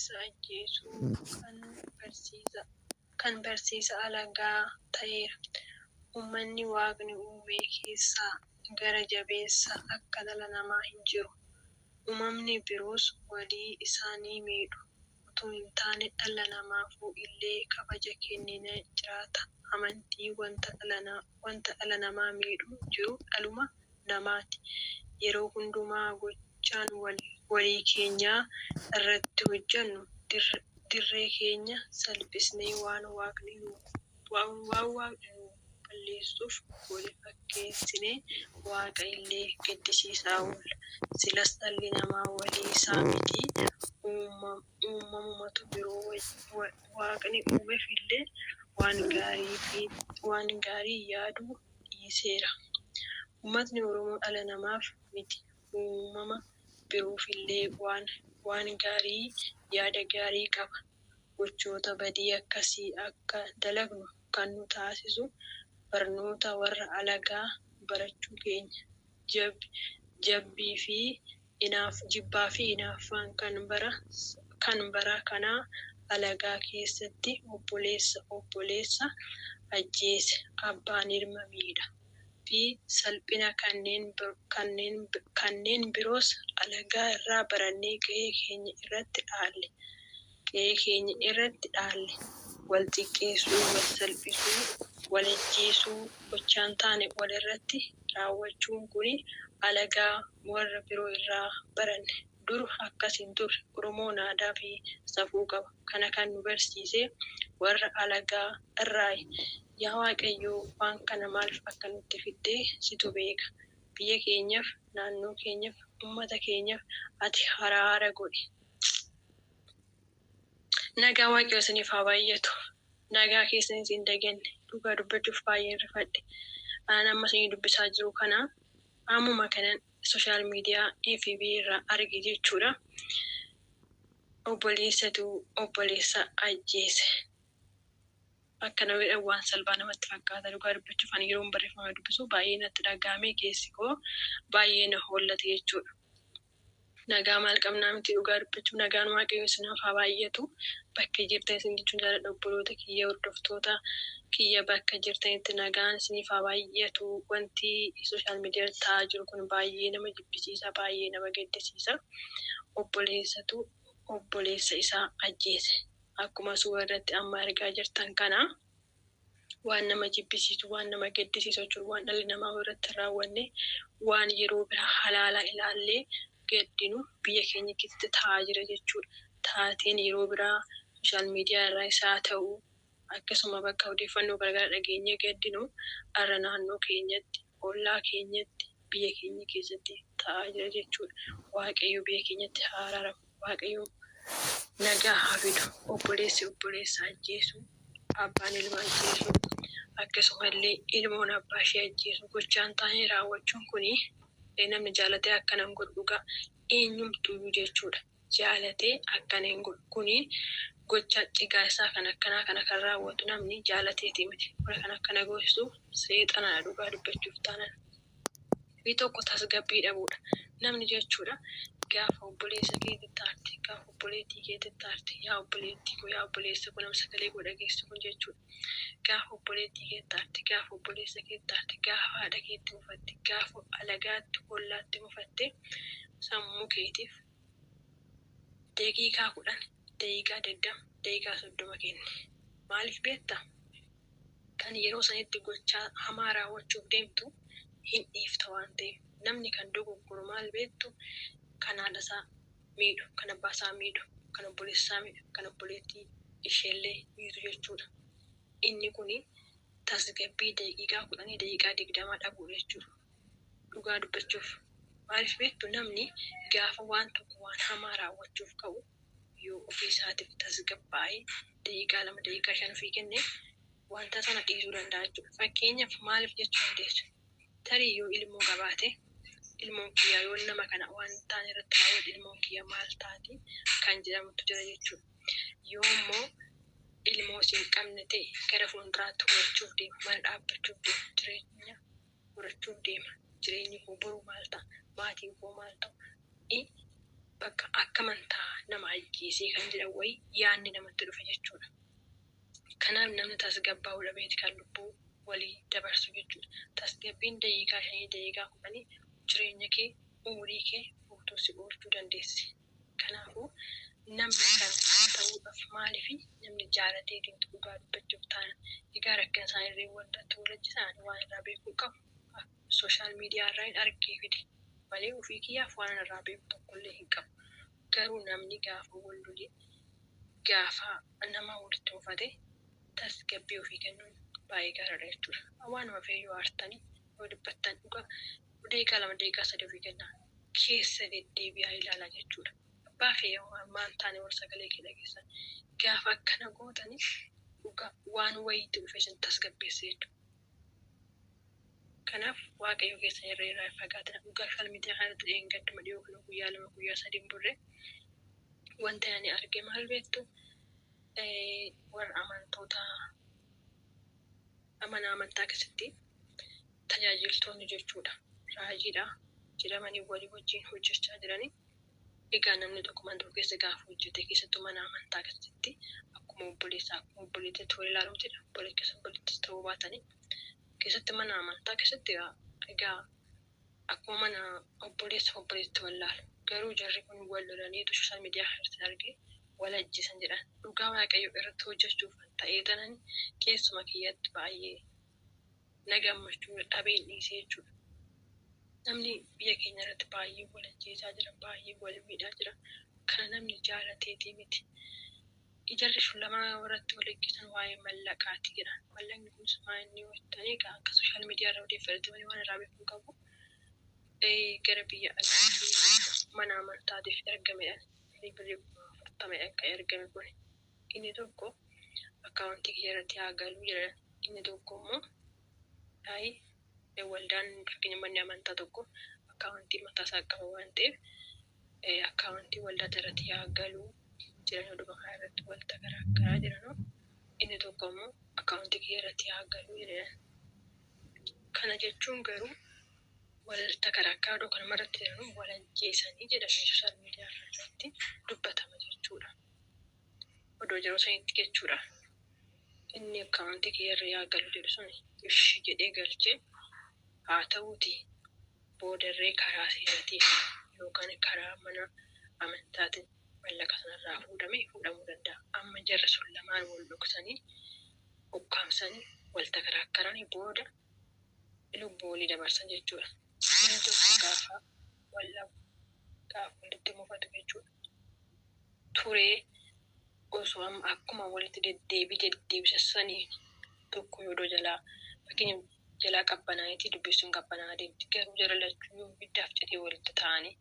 obboleessa ajjeesuu kan barsiisa alagaa ta'eera. Uummanni Waaqni uume keessaa gara jabeessa akka dhala namaa hin jiru. Uumamni biroos walii isaanii miidhu. Utuu hin taane dhala namaafuu illee kabaja kennanii jiraata. Amantii wanta dhala namaa miidhu jiru dhaluma namaati. Yeroo hundumaa gochaan walii keenyaa irratti hojjennu dirree keenya salphisnee waan Waaqni nu balleessuuf wali fakkeessinee Waaqa illee gaddisiisaa oolla. Silas dhalli namaa walii isaa miti uumamatu biroo Waaqni uumeef illee waan gaarii yaaduu dhiiseera. Uummatni Oromoo dhala namaaf miti uumama biroof illee waan gaarii yaada gaarii qaba. Gochoota badii akkasii akka dalagnu kan nu taasisu barnoota warra alagaa barachuu keenya. Jibbaa fi hinaaffaan kan bara kanaa alagaa keessatti obboleessa ajjeese, abbaan ilma miidha fi salphina kanneen biroos alagaa irraa barannee qe'ee keenya irratti dhaalle. Wal xiqqeessuu, wal salphisuu, wal ajjeesuu, gochaan taane walirratti raawwachuun kuni alagaa warra biroo irraa baranne. Dur akkas hin turre. Oromoon aadaa fi safuu qaba. Kana kan nu barsiise warra alagaa irraayi. Yaa Waaqayyoo waan kana maaliif akka nutti fidde situ beeka. Biyya keenyaaf, naannoo keenyaaf, uummata keenyaaf ati araara godhi. Nagaa Waaqayyoo isiniif haa baay'atu. Nagaa keessanis hin daganne. Dhugaa dubbachuuf baay'een rifadhe. Ani amma isin dubbisaa jiru kana ammuma kanan sooshaal miidiyaa FB irraa arge jechuudha. Obboleessatu obboleessa ajjeese. Akka nama waan salphaa namatti fakkaata. Dhugaa dubbachuuf ani yeroo barreeffama dubbisu baay'ee natti dhagahame keessi koo baay'ee na hollate jechuudha. Nagaa maal qabnaa miti dhugaa dubbachuuf nagaan Waaqayyoo isiniif haa baay'atu. Bakka jirtan isin jechuun jaalladha obboloota kiyya hordoftoota kiyya bakka jirtanitti nagaan isiniif haa baay'atu. Wanti sooshaal miidiyaa ta'aa jiru kun baay'ee nama jibbisiisa, baay'ee nama gaddisiisa. Obboleessatu obboleessa isaa ajjeese. Akkuma suuraa irratti amma argaa jirtan kana waan nama jibbisiisu, waan nama gaddisiisu jechuudha. Waan dhalli namaa irratti raawwanne waan yeroo biraa halaala ilaallee gaddinu biyya keenya keessatti ta'aa jira jechuudha. Taateen yeroo biraa sooshaal miidiyaa irraa isaa ta'u akkasuma bakka odeeffannoo garagaraa dhageenye gaddinu har'a naannoo keenyatti, ollaa keenyatti, biyya keenya keessatti ta'aa jira jechuudha. Waaqayyo biyya keenyatti haa araaramu. Waaqayyo nagaa haa fidu. Obboleessi obboleessa ajjeesu, abbaan ilma ajjeesu, akkasumallee ilmoon abbaa ishee ajjeesu gochaan taa'ee raawwachuun kuni namni jaalatee akkanan godhu dhugaa eenyumtuu jechuudha. Jaalatee akkanan godhu kuni gocha cigaa isaa kan akkanaa kana kan raawwatu namni jaalateeti miti. Warra kan akkana goosisu seexana dhugaa dubbachuuf taanan. Fi tokko tasgabbii dhabuudha. Namni jechuudha gaafa obboleessa keetitti aarte, gaafa obboleettii keetitti aarte, yaa obboleettii koo, yaa obboleessa koo nama sagalee godha geessu kun jechuudha. Gaafa obboleettii keetti aarte, gaafa obboleessa keetti aarte, gaafa haadha keetti mufatte, gaafa alagaatti, ollaatti mufatte sammuu keetiif daqiiqaa 10, daqiiqaa 20, daqiiqaa 30 kenne. Maaliif beektaa? Kan yeroo sanitti gochaa hamaa raawwachuuf deemtu hin dhiifta waan ta'eef. Namni kan dogoggoru maal beektu? Kan haadhasaa miidhu, kan abbaasaa miidhu, kan obboleessaa miidhu, kan obboleettii isheellee miidhu jechuudha. Inni kuni tasgabbii daqiiqaa 10, daqiiqaa 20 dhabuu jechuudha. Dhugaa dubbachuuf maaliif beektu? Namni gaafa waan tokko waan hamaa raawwachuuf ka'u yoo ofii isaatiif tasgabbaa'ee daqiiqaa 2, daqiiqaa 5 ofii kennee wanta sana dhiisuu danda'a jechuudha. Fakkeenyaaf maaliif jechuu dandeessu? Tarii yoo ilmoo qabaate ilmoon kiyyaa yoo nama kana waan ta'an irratti raawwate ilmoon kiyya maal taati kan jedhamutu jira jechuudha. Yoo immoo ilmoo siin qabne ta'e gara fuulduraatti horachuuf deema, mana dhaabbachuuf deema, jireenya horachuuf deema. Jireenyi koo boru maal ta'a? Maatiin koo maal ta'u? bakka akka amantaa nama ajjeesee kan jedhan wayii yaadni namatti dhufe jechuudha. Kanaaf namni tasgabbaa'uu dhabeeti kan lubbuu walii dabarsu jechuudha. Tasgabbiin daqiiqaa 5 daqiiqaa 10 jireenya kee umurii kee guutuu si oolchuu dandeessi. Kanaafuu namni kan ta'uudhaaf maaliif namni jaalatee deemtu dhugaa dubbachuuf taana egaa rakkina isaanii waldatti walajjisaan waan irraa beekuu qabu. Sooshaal miidiyaa irraa argee fide malee ofii kiyyaaf waan irraa beeku tokkollee hin qabu. Garuu namni gaafa wal lolee gaafa nama walitti oofate tasgabbii ofii kennuun baay'ee gaariidha jechuudha. Waanuma fe'ee yoo aartanii yoo dubbattan dhugaa daqiiqaa 2 daqiiqaa 3 ofii kennaa keessa deddeebi'aa ilaalaa jechuudha. Abbaa fe'ee waan taane wal sagalee kee dhageessan gaafa akkana gootanii dhugaa waan wayiitti dhufe isin tasgabbeessa jechuudha. Kanaaf waaqayyo keessa irraa fagaatina dhugaa falmitii kanatti dheengadduma dhiyoo kana guyyaa 2 guyyaa 3 burree wanta ani arge maal beektu warra amantaa keessatti tajaajiltoonni jechuudha. Raajiidha jedhamanii walii wajjin hojjechaa jiranii. Egaa namni tokko mana tokko keessa gaafa hojjete keessattuu mana amantaa keessatti akkuma obboleetti tolee ilaalamtedha. Obboleettis ta'uu baatanii keessatti mana amantaa keessatti egaa akkuma mana obboleetti wallaalu. Garuu jarri kun wal lolaniitu sooshaal miidiyaa irratti argee wal ajjeesan jedhan. Dhugaa waaqayyo irratti hojjechuuf ta'ee tanan keessuma kiyyatti baay'ee na gammachuu dhabeen dhiisee jechuudha. Namni biyya keenya irratti baay'ee wal ajjeesaa jira, baay'ee wal miidhaa jira. Kana namni jaalateetii miti. Ijarri sun lama irratti wal ajjeesan waa'ee mallaqaati jedhan. Mallaqni kunis maa'inni hojjetanii akka sooshaal miidiyaa irraa odeeffannoo waan irraa beekuu qabu. Gara biyya alaatti mana amantaatiif ergamedhaan birrii 40 akka ergame kun inni tokko akkaawuntii kiyya irratti haa galuu jedhan. Inni tokko immoo waldaan fakkeenya manni amantaa tokko akkaawuntii mataa isaa qaba waan ta'eef akkaawuntii waldaa irratti haa galuu jedhan oduma kana irratti walta garaagaraa jiranoo. Inni tokko immoo akkaawuntii kiyya irratti haa galuu jedhan. Kana jechuun garuu walta garaagaraa kan marratti jiran wal ajjeesanii jedhamee sooshaal miidiyaa irratti dubbatama jechuudha. Odoo yeroo sanitti jechuudha. Inni akkaawuntii kiyya irra haa galuu jedhu sun ishii jedhee galchee haa ta'uuti boodarree karaa seeratiin yookaan karaa mana amantaatiin mallaqa sanarraa fuudhamuu danda'a. Amma jarri sun lamaan wal dhoksanii ukkaamsanii walta garaagaraanii booda lubbuu walii dabarsan jechuudha. Namni tokko gaafa walitti mufatu jechuudha. Turee osoo akkuma walitti deddeebisanii tokko yoo jalaa fakkeenya jalaa qabbanaa'eetii dubbisuun qabbanaa deemti. Garuu jara lachuu yoo biddaaf jedhee walitti ta'anii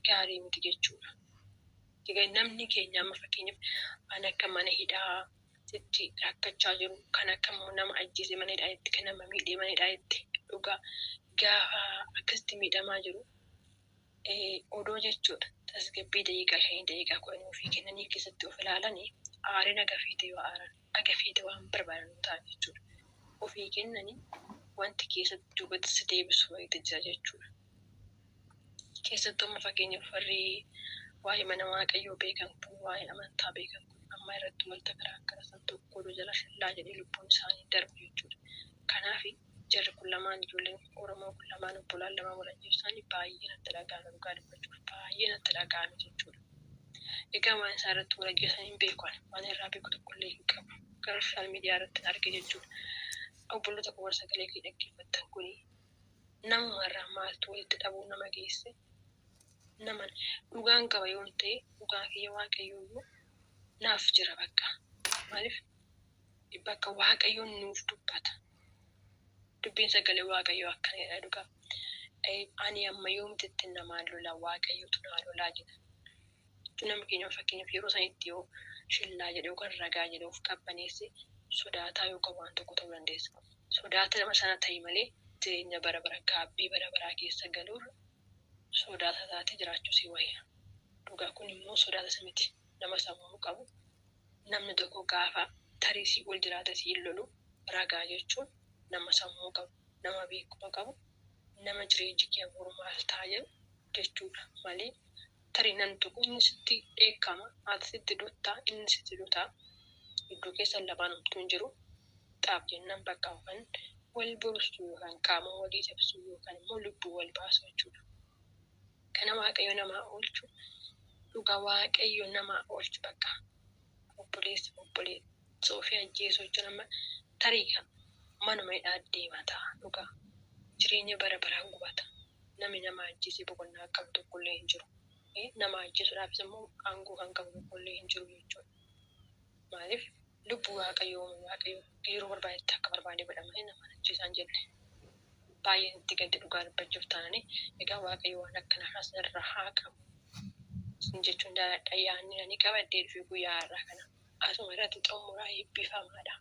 gaarii miti jechuudha. Egaa namni keenya amma fakkeenyaaf an akka mana hidhaa itti rakkachaa jiru kan akka nama ajjeese mana hidhaa itti kan nama miidhee mana hidhaa itti dhugaa gaafa akkasitti miidhamaa jiru odoo jechuudha. Tasgabbii daqiiqaa 5 daqiiqaa 10 ofii kennanii keessatti of ilaalanii aariin agafeete waan barbaadan ta'a jechuudha. Ofii kennanii wanti keessatti duubatti si deebisu wayiitu jira jechuudha. Keessattuu amma fakkeenyaaf warri waa'ee mana waaqayyoo beekan kun waa'ee amantaa beekan kun amma irratti walta garaagaraa san tokko oduu jala shallaa jedhee lubbuun isaanii darbu jechuudha. Kanaaf jarri kun lamaan ijoolleen Oromoo kun lamaan obbolaan lamaan wal ajjeesanii baay'ee natti dhaga'ame dhugaa dubbachuuf baay'ee natti dhaga'ame jechuudha. Egaa waan isaa irratti wal ajjeesan hin beekan waan irraa beeku tokkollee hin qabu. Garuu sooshaal miidiyaa irratti arge jechuudha. Obboloota kun sagalee kee dhaggeeffattan kuni namarraa maaltu walitti dhabuu nama geesse nama dhugaan qaba yoo ta'e dhugaa kiyya waaqayyoo naaf jira bakka. Maaliif bakka waaqayyoon nuuf dubbata. Dubbiin sagalee waaqayyoo akkanidha dhugaa. Ani amma yoomtitti namaan lola waaqayyootu naa lolaa jira. Namni keenya fakkeenyaaf yeroo sanitti yoo shillaa jedhee yookaan ragaa jedhee of qabbaneesse sodaataa yookaan waan tokko ta'uu dandeessa. Sodaata nama sana ta'e malee jireenya bara gaabbii bara keessa galuun sodaata taatee jiraachuu si wayya. Dhugaa kun immoo sodaata miti nama sammuu qabu. Namni tokko gaafa tarii si wal jiraata si lolu ragaa jechuun nama sammuu qabu, nama beekuma qabu, nama jireenya kee maal ta'a jechuudha malee tarii nan tuqu inni sitti eekama ati sitti duttaa inni sitti dutaa iddoo keessan lamaan homtuu hin jiru xaaf jennaan bakka yookaan wal bursuu yookaan qaama walii cabsuu yookaan immoo lubbuu wal baasuu jechuudha. Kana waaqayyo namaa oolchu dhugaa waaqayyo namaa oolchu bakka obboleessa ofii ajjeesuu jechuun amma tarii manuma hidhaa deemaa ta'a dhugaa jireenya bara baraan gubata namni nama ajjeesee boqonnaa qabu tokkollee hin jiru. Nama ajjeesuudhaafis immoo aangoo kan qabu tokkollee hin jiru jechuudha. Maaliif lubbuu waaqayyo yeroo barbaadetti akka barbaade godhamanii nama ajjeesaan jenne baay'een itti gaddi dhugaa dubbachuuf taananii egaa waaqayyo waan akkanaas irraa haa qabu. Isin jechuun yaadni ani qabadee dhufe guyyaa irraa kana asuma irratti xumuraa eebbifamaadha.